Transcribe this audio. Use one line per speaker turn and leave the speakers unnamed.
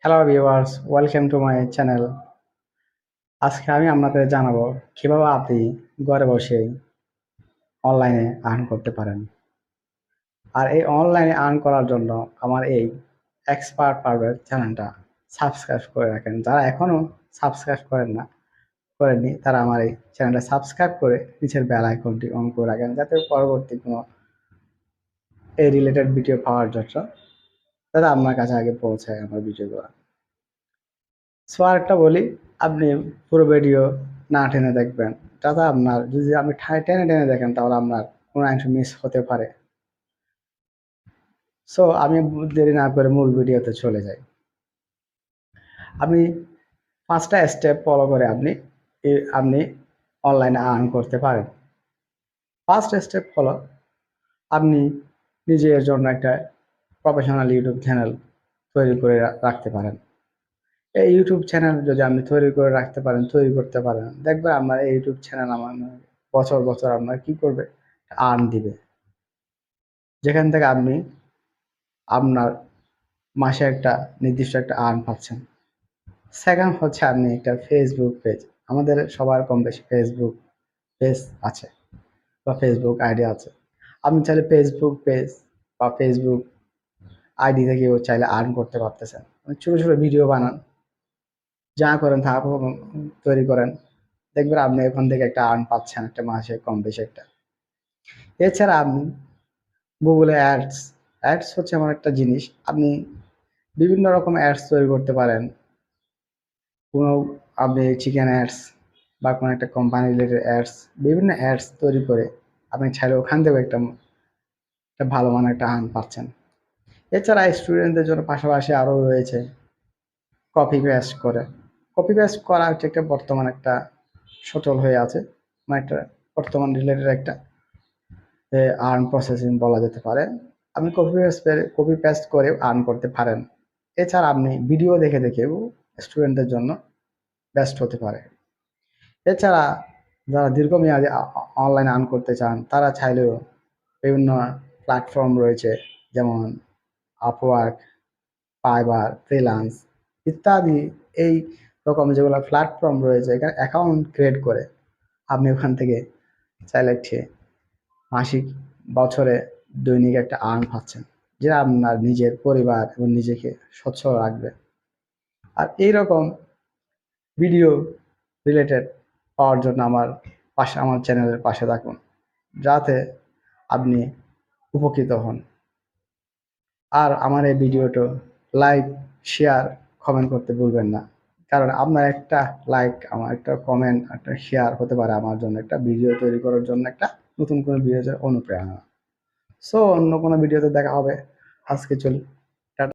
Hello viewers, welcome to my channel. আজকে আমি আপনাদের জানাবো কিভাবে আপনি ঘরে বসেই অনলাইনে আর্ন করতে পারেন। আর এই অনলাইনে আর্ন করার জন্য আমার এই এক্সপার্ট পারভেজ চ্যানেলটা সাবস্ক্রাইব করে রাখেন। যারা এখনো সাবস্ক্রাইব করেননি তারা আমার এই চ্যানেলটা সাবস্ক্রাইব করে নিচের বেল আইকনটি অন করে রাখেন, যাতে পরবর্তী কোনো এই রিলেটেড ভিডিও পাওয়ার জন্য যাতে আপনার কাছে আগে পৌঁছায় আমার ভিডিওগুলো। সো আরেকটা বলি, আপনি পুরো ভিডিও না টেনে দেখবেন, যাতে আপনার যদি আপনি টেনে টেনে দেখেন তাহলে আপনার কোনো অংশ মিস হতে পারে। সো আমি দেরি না করে মূল ভিডিওতে চলে যাই। আপনি 5টা স্টেপ ফলো করে আপনি অনলাইনে আর্ন করতে পারেন। ফার্স্ট স্টেপ হলো, আপনি নিজের জন্য একটা প্রফেশনাল ইউটিউব চ্যানেল তৈরি করে রাখতে পারেন। এই ইউটিউব চ্যানেল যদি আপনি তৈরি করতে পারেন, দেখবেন আপনার এই ইউটিউব চ্যানেল আমার বছর বছর আপনার কি করবে, আর্ন দিবে, যেখান থেকে আপনি আপনার মাসে একটা নির্দিষ্ট একটা আর্ন পাচ্ছেন। সেকেন্ড হচ্ছে, আপনি একটা ফেসবুক পেজ, আমাদের সবার কম বেশি ফেসবুক পেজ আছে বা ফেসবুক আইডি আছে। আপনি চাইলে ফেসবুক পেজ বা ফেসবুক আইডি থেকেও চাইলে আর্ন করতে পারতেছেন। ছোট ছোট ভিডিও বানান, যা করেন তা তৈরি করেন, দেখবেন আপনি এখান থেকে একটা আর্ন পাচ্ছেন একটা মাসে কম বেশি একটা। এছাড়া আপনি গুগলে অ্যাডস, অ্যাডস হচ্ছে এমন একটা জিনিস, আপনি বিভিন্ন রকম অ্যাডস তৈরি করতে পারেন। কোনো আপনি চিকেন অ্যাডস বা কোনো একটা কোম্পানি রিলেটেড অ্যাডস, বিভিন্ন অ্যাডস তৈরি করে আপনি চাইলে ওখান থেকে একটা ভালো মানের একটা আর্ন পাচ্ছেন। এছাড়া স্টুডেন্টদের জন্য পাশাপাশি আরও রয়েছে কপি পেস্ট করা হচ্ছে একটা বর্তমান একটা সচল হয়ে আছে, মানে একটা বর্তমান রিলেটেড একটা আর্ন প্রসেসিং বলা যেতে পারে। আপনি কপি পেস্ট করে আর্ন করতে পারেন। এছাড়া আপনি ভিডিও দেখে দেখেও স্টুডেন্টদের জন্য বেস্ট হতে পারে। এছাড়া যারা দীর্ঘমেয়াদী অনলাইন আর্ন করতে চান, তারা চাইলেও বিভিন্ন প্ল্যাটফর্ম রয়েছে, যেমন আপওয়ার্ক, ফাইবার, ফ্রিল্যান্স ইত্যাদি। এই রকম যেগুলো প্ল্যাটফর্ম রয়েছে, এখানে অ্যাকাউন্ট ক্রিয়েট করে আপনি ওখান থেকে চাইলে মাসিক, বছরে, দৈনিক একটা আর্ন পাচ্ছেন, যেটা আপনার নিজের পরিবার এবং নিজেকে সচ্ছল রাখবে। আর এইরকম ভিডিও রিলেটেড পাওয়ার জন্য আমার চ্যানেলের পাশে থাকুন, যাতে আপনি উপকৃত হন। আর আমার এই ভিডিওটা লাইক, শেয়ার, কমেন্ট করতে ভুলবেন না, কারণ আপনার একটা লাইক, আমার একটা কমেন্ট, একটা শেয়ার হতে পারে আমার জন্য একটা ভিডিও তৈরি করার জন্য একটা নতুন কোনো ভিডিওর অনুপ্রেরণা। সো অন্য কোনো ভিডিওতে দেখা হবে। আজকে চলি।